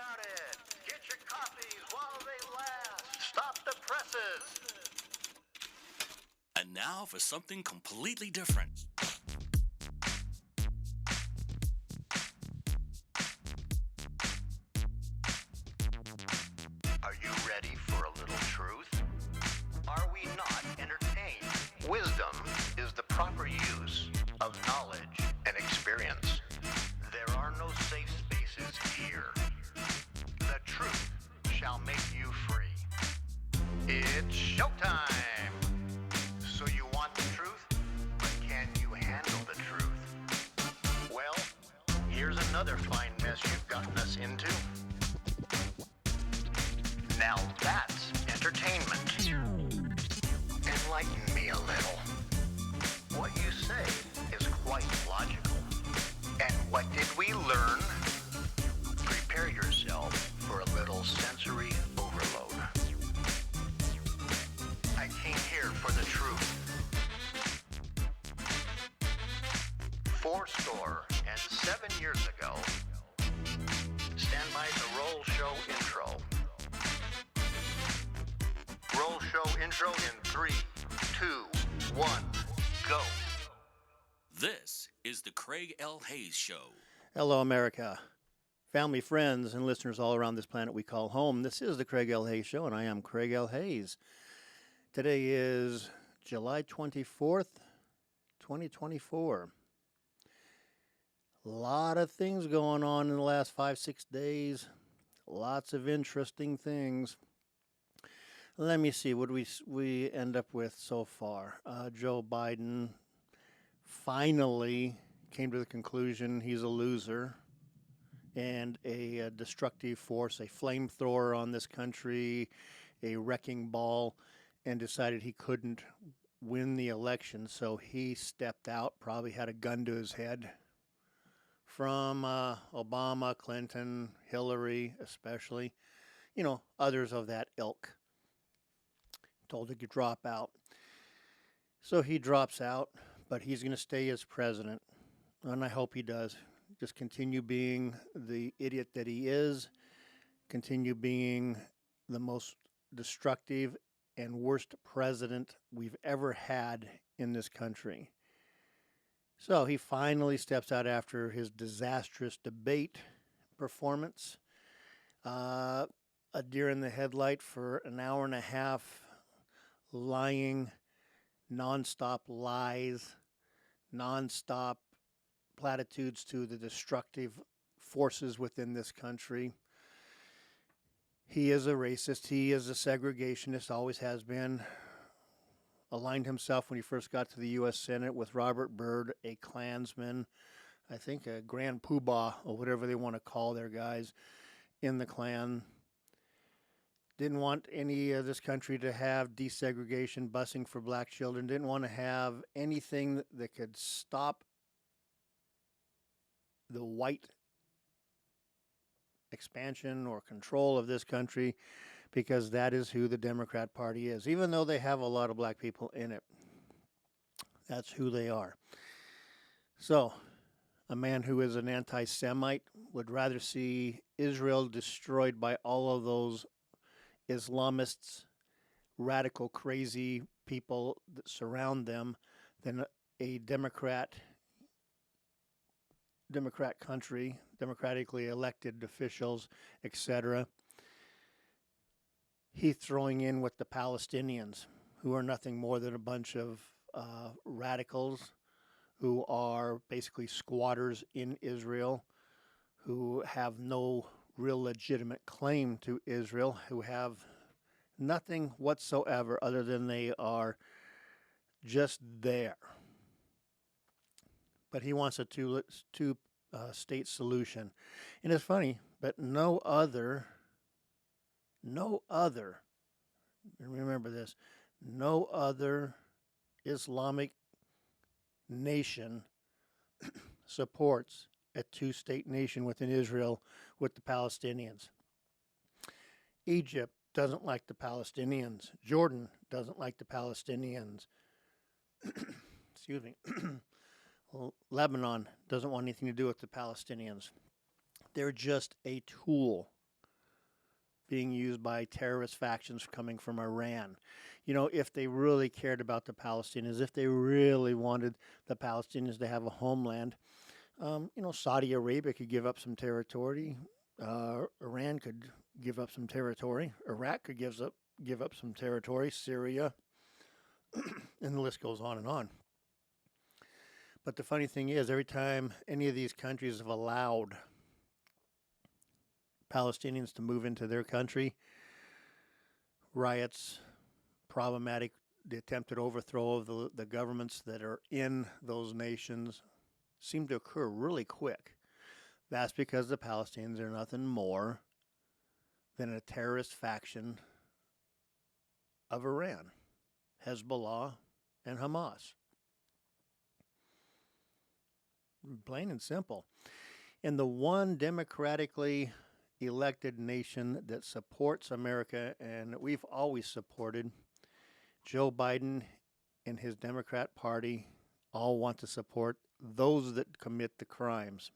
started. Get your coffees while they last. Stop the presses. And now for something completely different. Are you ready for a little truth? Are we not entertained? Wisdom is the proper use of knowledge and experience. There are no safe spaces here. The truth shall make you free. It's showtime! So you want the truth, but can you handle the truth? Well, here's another fine mess you've gotten us into. Now that's entertainment. Enlighten me a little. What you say is quite logical. And what did we learn? Prepare yourself for a little sensory overload. I came here for the truth. 7 years ago, stand by the roll show intro. Roll show intro in 3, 2, 1, go. This is the Craig L. Hayes Show. Hello, America. Family, friends, and listeners all around this planet we call home. This is the Craig L. Hayes Show, and I am Craig L. Hayes. Today is July 24th, 2024. A lot of things going on in the last 5-6 days. Lots of interesting things. Let me see what we end up with so far. Joe Biden finally came to the conclusion he's a loser and a destructive force, a flamethrower on this country, a wrecking ball, and decided he couldn't win the election. So he stepped out, probably had a gun to his head. From Obama, Clinton, Hillary especially, others of that ilk. Told to drop out. So he drops out, but he's going to stay as president, and I hope he does. Just continue being the idiot that he is, continue being the most destructive and worst president we've ever had in this country. So he finally steps out after his disastrous debate performance. A deer in the headlight for an hour and a half, lying, nonstop lies, nonstop platitudes to the destructive forces within this country. He is a racist. He is a segregationist, always has been. Aligned himself when he first got to the U.S. Senate with Robert Byrd, a Klansman, I think a Grand Poobah, or whatever they want to call their guys in the Klan. Didn't want any of this country to have desegregation, busing for black children. Didn't want to have anything that could stop the white expansion or control of this country, because that is who the Democrat Party is. Even though they have a lot of black people in it, that's who they are. So, a man who is an anti-Semite would rather see Israel destroyed by all of those Islamists, radical, crazy people that surround them than a Democrat country, democratically elected officials, etc. He's throwing in with the Palestinians, who are nothing more than a bunch of radicals who are basically squatters in Israel, who have no real legitimate claim to Israel, who have nothing whatsoever other than they are just there. But he wants a two-state solution. And it's funny, but no other, remember this, no other Islamic nation supports a two-state nation within Israel with the Palestinians. Egypt doesn't like the Palestinians. Jordan doesn't like the Palestinians. Excuse me. Lebanon doesn't want anything to do with the Palestinians. They're just a tool being used by terrorist factions coming from Iran. You know, if they really cared about the Palestinians, if they really wanted the Palestinians to have a homeland, you know, Saudi Arabia could give up some territory. Iran could give up some territory. Iraq could give up some territory. Syria, and the list goes on and on. But the funny thing is, every time any of these countries have allowed Palestinians to move into their country, riots, problematic, the attempted overthrow of the governments that are in those nations seem to occur really quick. That's because the Palestinians are nothing more than a terrorist faction of Iran, Hezbollah, and Hamas. Plain and simple. And the one democratically elected nation that supports America, and we've always supported, Joe Biden and his Democrat Party all want to support those that commit the crimes,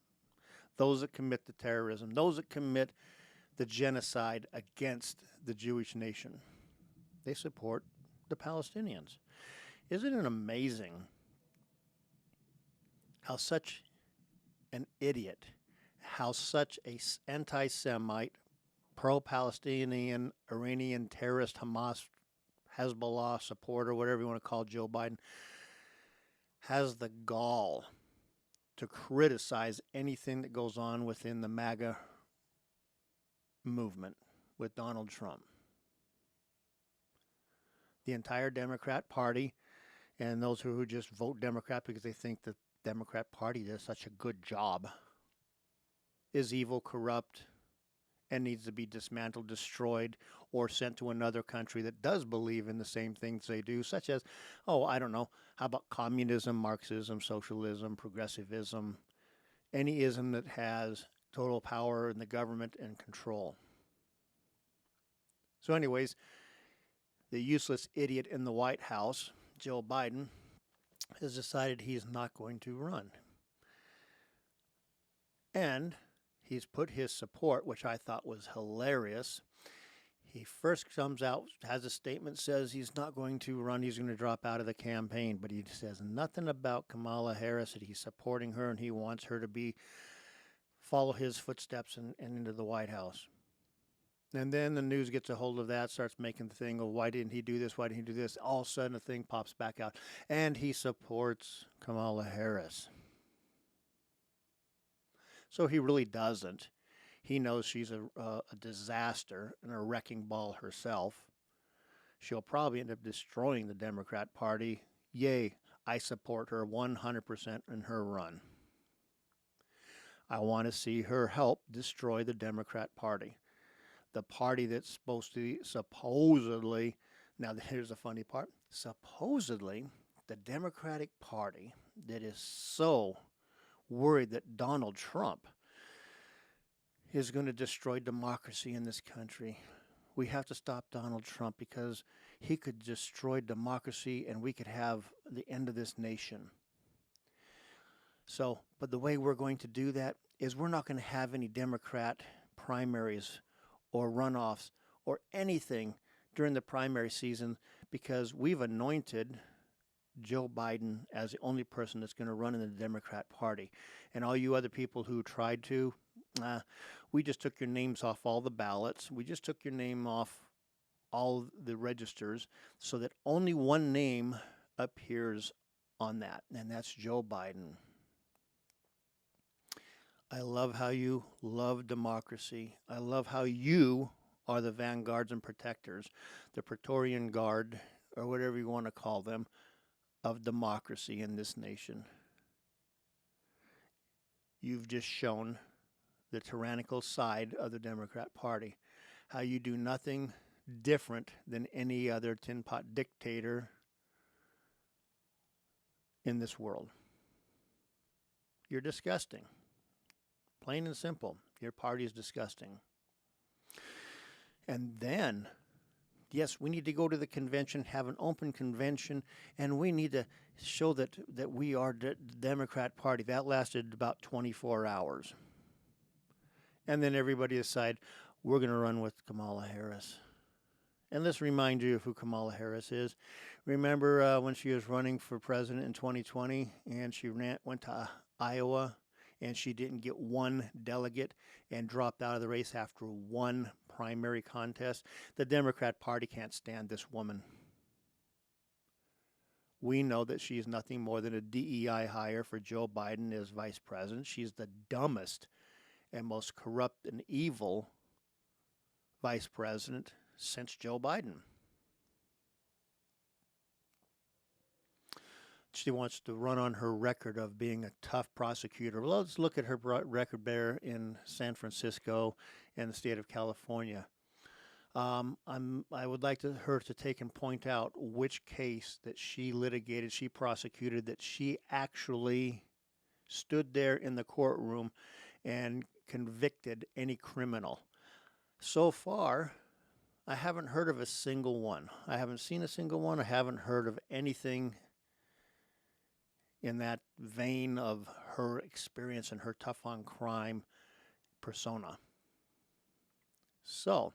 those that commit the terrorism, those that commit the genocide against the Jewish nation. They support the Palestinians. Isn't it amazing how such an idiot, how such a anti-Semite, pro-Palestinian, Iranian terrorist, Hamas, Hezbollah supporter, whatever you want to call Joe Biden, has the gall to criticize anything that goes on within the MAGA movement with Donald Trump. The entire Democrat Party, and those who just vote Democrat because they think the Democrat Party does such a good job, is evil, corrupt, and needs to be dismantled, destroyed, or sent to another country that does believe in the same things they do, such as, I don't know, how about communism, Marxism, socialism, progressivism, any ism that has total power in the government and control. So anyways, the useless idiot in the White House, Joe Biden, has decided he's not going to run. And he's put his support, which I thought was hilarious. He first comes out, has a statement, says he's not going to run, he's going to drop out of the campaign, but he says nothing about Kamala Harris, that he's supporting her and he wants her to follow his footsteps and into the White House. And then the news gets a hold of that, starts making the thing, why didn't he do this, why didn't he do this? All of a sudden a thing pops back out, and he supports Kamala Harris. So he really doesn't. He knows she's a disaster and a wrecking ball herself. She'll probably end up destroying the Democrat Party. Yay, I support her 100% in her run. I want to see her help destroy the Democrat Party. The party that's supposed to supposedly, now here's the funny part, supposedly the Democratic Party that is so worried that Donald Trump is going to destroy democracy in this country. We have to stop Donald Trump because he could destroy democracy and we could have the end of this nation. So, but the way we're going to do that is we're not going to have any Democrat primaries or runoffs or anything during the primary season because we've anointed Joe Biden as the only person that's going to run in the Democrat Party. And all you other people who tried to, we just took your names off all the ballots. We just took your name off all the registers so that only one name appears on that, and that's Joe Biden. I love how you love democracy. I love how you are the vanguards and protectors, the Praetorian Guard, or whatever you want to call them, of democracy in this nation. You've just shown the tyrannical side of the Democrat Party, how you do nothing different than any other tin pot dictator in this world. You're disgusting. Plain and simple. Your party is disgusting. And then, yes, we need to go to the convention, have an open convention, and we need to show that we are the Democrat Party. That lasted about 24 hours. And then everybody decided, we're going to run with Kamala Harris. And let's remind you of who Kamala Harris is. Remember when she was running for president in 2020 and she went to Iowa and she didn't get one delegate and dropped out of the race after one primary contest? The Democrat Party can't stand this woman. We know that she's nothing more than a DEI hire for Joe Biden as vice president. She's the dumbest and most corrupt and evil vice president since Joe Biden. She wants to run on her record of being a tough prosecutor. Well, let's look at her record there in San Francisco and the state of California. I would like her to take and point out which case that she litigated, she prosecuted, that she actually stood there in the courtroom and convicted any criminal. So far, I haven't heard of a single one. I haven't seen a single one. I haven't heard of anything in that vein of her experience and her tough on crime persona. So,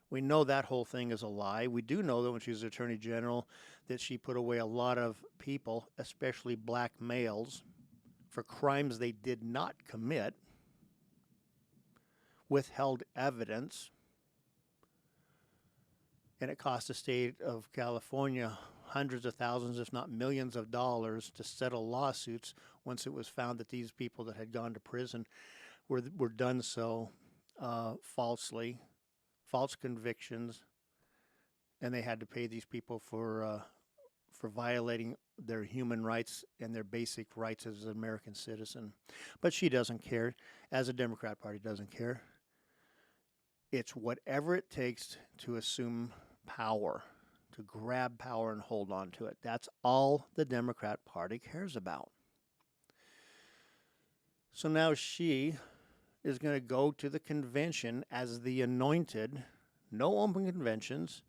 we know that whole thing is a lie. We do know that when she was Attorney General that she put away a lot of people, especially black males, for crimes they did not commit, withheld evidence, and it cost the state of California hundreds of thousands, if not millions of dollars to settle lawsuits once it was found that these people that had gone to prison were done so falsely, false convictions, and they had to pay these people for violating their human rights and their basic rights as an American citizen. But she doesn't care, as the Democrat Party doesn't care. It's whatever it takes to assume power, to grab power and hold on to it. That's all the Democrat Party cares about. So now she is going to go to the convention as the anointed, no open conventions,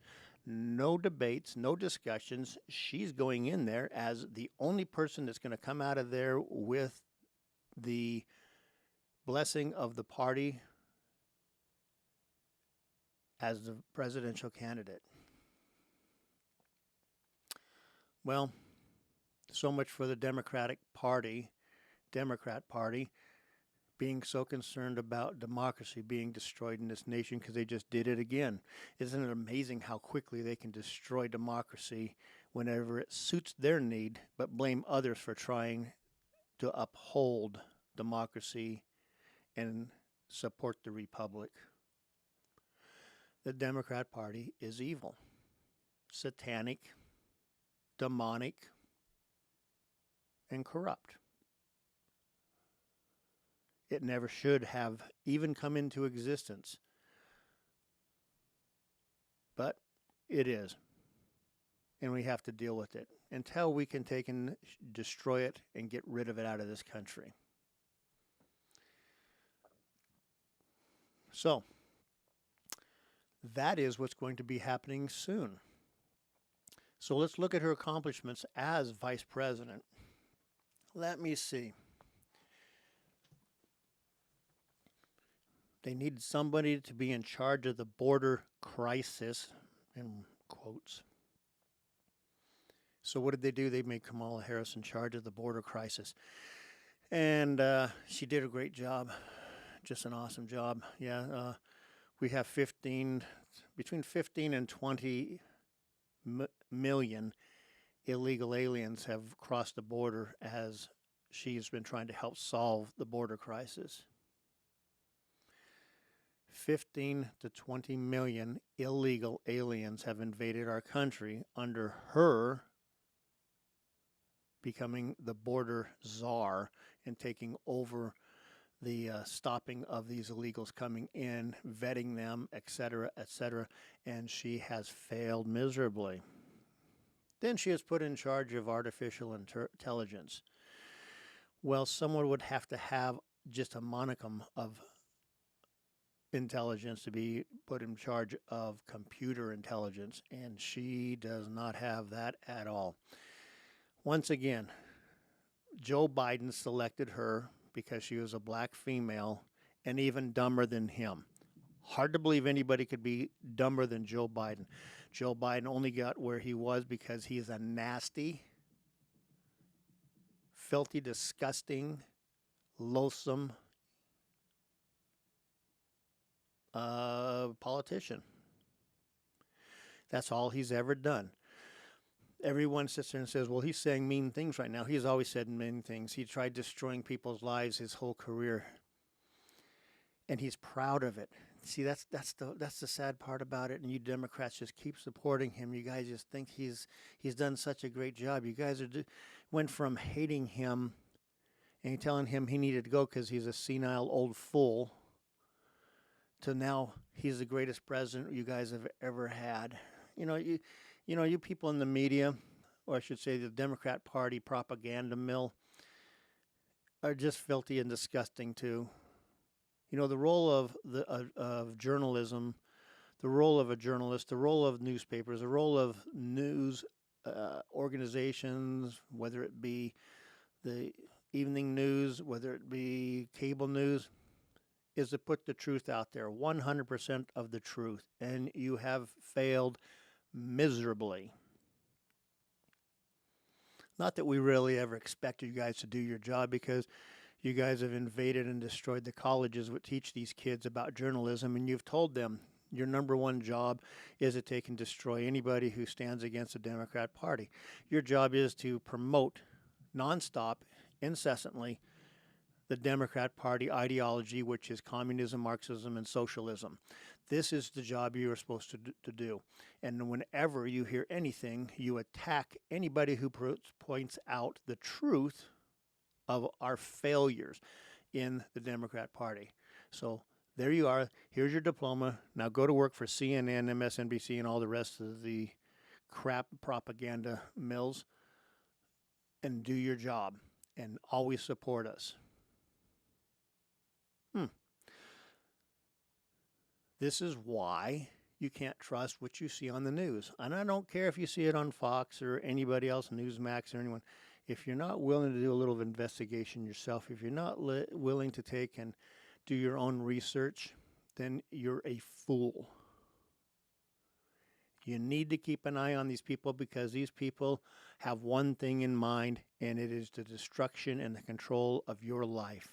no debates, no discussions. She's going in there as the only person that's going to come out of there with the blessing of the party as the presidential candidate. Well, so much for the Democrat Party being so concerned about democracy being destroyed in this nation because they just did it again. Isn't it amazing how quickly they can destroy democracy whenever it suits their need, but blame others for trying to uphold democracy and support the republic? The Democrat Party is evil, satanic, demonic, and corrupt. It never should have even come into existence. But it is. And we have to deal with it until we can take and destroy it and get rid of it out of this country. So, that is what's going to be happening soon. So let's look at her accomplishments as vice president. Let me see. They needed somebody to be in charge of the border crisis, in quotes. So what did they do? They made Kamala Harris in charge of the border crisis. And she did a great job, just an awesome job. Yeah, we have between 15 and 20 million illegal aliens have crossed the border as she's been trying to help solve the border crisis. 15 to 20 million illegal aliens have invaded our country under her becoming the border czar and taking over the stopping of these illegals coming in, vetting them, etc., and she has failed miserably. Then she is put in charge of artificial intelligence. Well, someone would have to have just a monicum of intelligence to be put in charge of computer intelligence, and she does not have that at all. Once again, Joe Biden selected her because she was a black female and even dumber than him. Hard to believe anybody could be dumber than Joe Biden. Joe Biden only got where he was because he's a nasty, filthy, disgusting, loathsome politician. That's all he's ever done. Everyone sits there and says, well, he's saying mean things right now. He's always said mean things. He tried destroying people's lives his whole career. And he's proud of it. See, that's the sad part about it. And you Democrats just keep supporting him. You guys just think he's done such a great job. You guys went from hating him and telling him he needed to go because he's a senile old fool to now he's the greatest president you guys have ever had. You people in the media, or I should say the Democrat Party propaganda mill, are just filthy and disgusting too. The role of journalism, the role of a journalist, the role of newspapers, the role of news organizations, whether it be the evening news, whether it be cable news, is to put the truth out there, 100% of the truth, and you have failed miserably. Not that we really ever expected you guys to do your job, because you guys have invaded and destroyed the colleges that teach these kids about journalism, and you've told them your number one job is that they can destroy anybody who stands against the Democrat Party. Your job is to promote nonstop, incessantly, the Democrat Party ideology, which is communism, Marxism, and socialism. This is the job you are supposed to do. And whenever you hear anything, you attack anybody who points out the truth of our failures in the Democrat Party. So there you are. Here's your diploma. Now go to work for CNN, MSNBC, and all the rest of the crap propaganda mills and do your job and always support us. This is why you can't trust what you see on the news. And I don't care if you see it on Fox or anybody else, Newsmax or anyone. If you're not willing to do a little investigation yourself, if you're not willing to take and do your own research, then you're a fool. You need to keep an eye on these people, because these people have one thing in mind, and it is the destruction and the control of your life.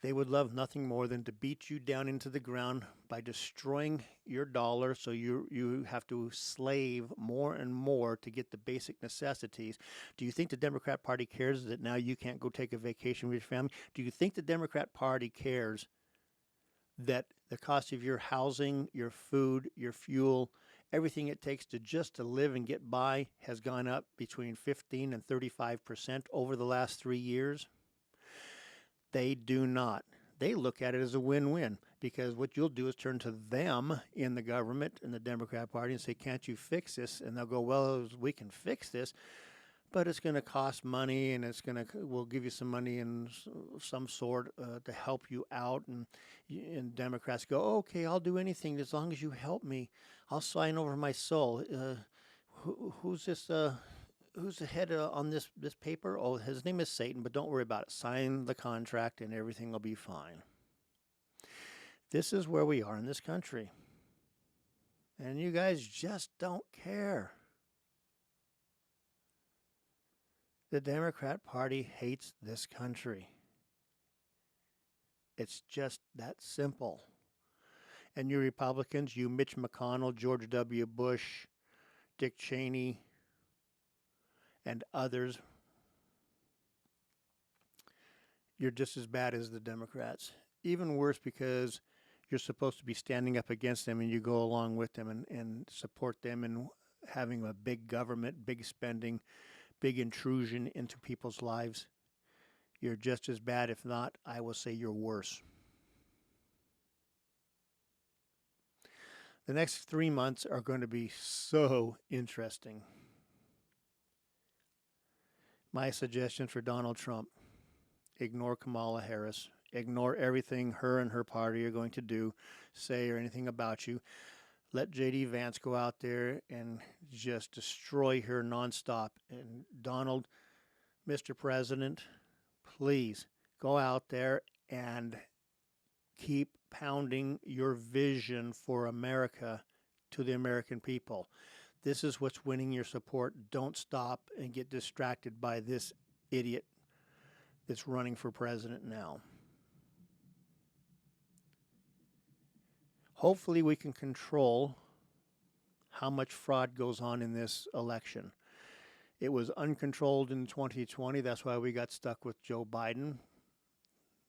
They would love nothing more than to beat you down into the ground by destroying your dollar, so you have to slave more and more to get the basic necessities. Do you think the Democrat Party cares that now you can't go take a vacation with your family? Do you think the Democrat Party cares that the cost of your housing, your food, your fuel, everything it takes to live and get by has gone up between 15 and 35% over the last 3 years? They do not. They look at it as a win-win, because what you'll do is turn to them in the government and the Democrat Party and say, can't you fix this? And they'll go, well, we can fix this, but it's going to cost money, and we'll give you some money in some sort to help you out. And Democrats go, okay, I'll do anything as long as you help me. I'll sign over my soul. Who's this? Who's the head on this paper? Oh, his name is Satan, but don't worry about it. Sign the contract and everything will be fine. This is where we are in this country. And you guys just don't care. The Democrat Party hates this country. It's just that simple. And you Republicans, you Mitch McConnell, George W. Bush, Dick Cheney, and others, you're just as bad as the Democrats. Even worse, because you're supposed to be standing up against them, and you go along with them and support them in having a big government, big spending, big intrusion into people's lives. You're just as bad, if not, I will say you're worse. The next 3 months are going to be so interesting. My suggestion for Donald Trump: ignore Kamala Harris. Ignore everything her and her party are going to do, say, or anything about you. Let J.D. Vance go out there and just destroy her nonstop. And Donald, Mr. President, please go out there and keep expounding your vision for America to the American people. This is what's winning your support. Don't stop and get distracted by this idiot that's running for president now. Hopefully we can control how much fraud goes on in this election. It was uncontrolled in 2020. That's why we got stuck with Joe Biden,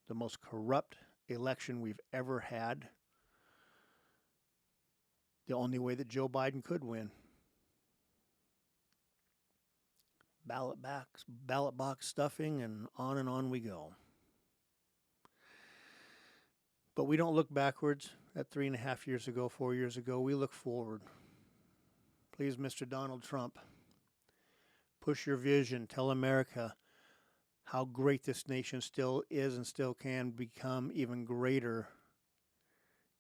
the most corrupt election we've ever had. The only way that Joe Biden could win. Ballot box stuffing, and on we go. But we don't look backwards at 3.5 years ago, 4 years ago. We look forward. Please, Mr. Donald Trump, push your vision. Tell America how great this nation still is and still can become even greater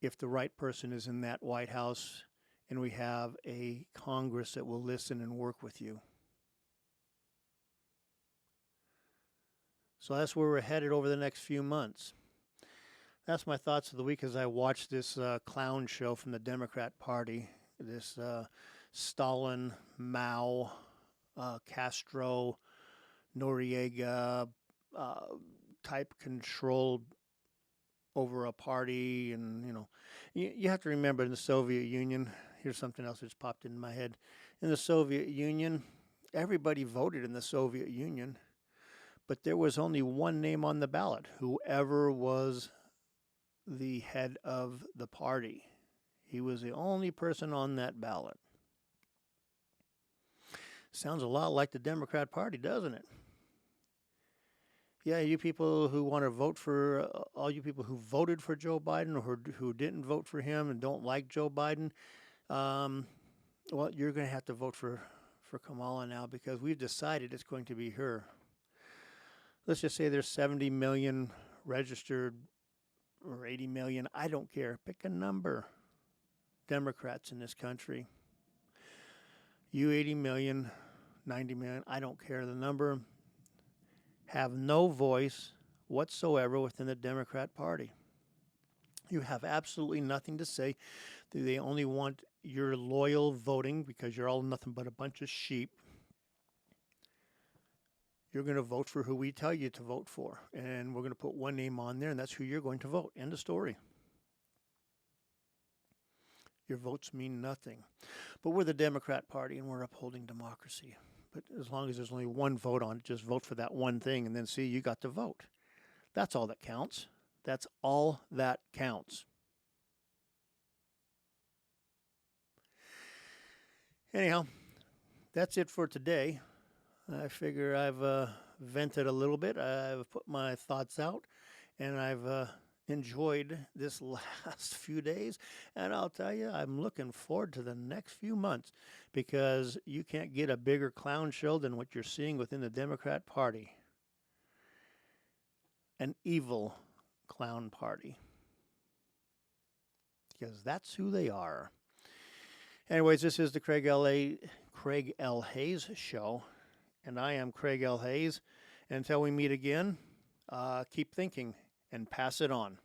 if the right person is in that White House and we have a Congress that will listen and work with you. So that's where we're headed over the next few months. That's my thoughts of the week as I watched this clown show from the Democrat Party, this Stalin, Mao, Castro, Noriega type control over a party. And, you have to remember in the Soviet Union, here's something else that's popped into my head. In the Soviet Union, everybody voted in the Soviet Union, but there was only one name on the ballot, whoever was the head of the party. He was the only person on that ballot. Sounds a lot like the Democrat Party, doesn't it? Yeah, you people who want to vote for, all you people who voted for Joe Biden or who didn't vote for him and don't like Joe Biden, well, you're going to have to vote for Kamala now, because we've decided it's going to be her. Let's just say there's 70 million registered, or 80 million, I don't care, pick a number, Democrats in this country. You 80 million, 90 million, I don't care the number, have no voice whatsoever within the Democrat Party. You have absolutely nothing to say. They only want your loyal voting because you're all nothing but a bunch of sheep. You're going to vote for who we tell you to vote for. And we're going to put one name on there, and that's who you're going to vote. End of story. Your votes mean nothing. But we're the Democrat Party, and we're upholding democracy. But as long as there's only one vote on it, just vote for that one thing, and then see, you got to vote. That's all that counts. That's all that counts. Anyhow, that's it for today. I figure I've vented a little bit. I've put my thoughts out, and I've enjoyed this last few days. And I'll tell you, I'm looking forward to the next few months, because you can't get a bigger clown show than what you're seeing within the Democrat Party. An evil clown party. Because that's who they are. Anyways, this is the Craig L. Hayes Show. And I am Craig L. Hayes. Until we meet again, keep thinking and pass it on.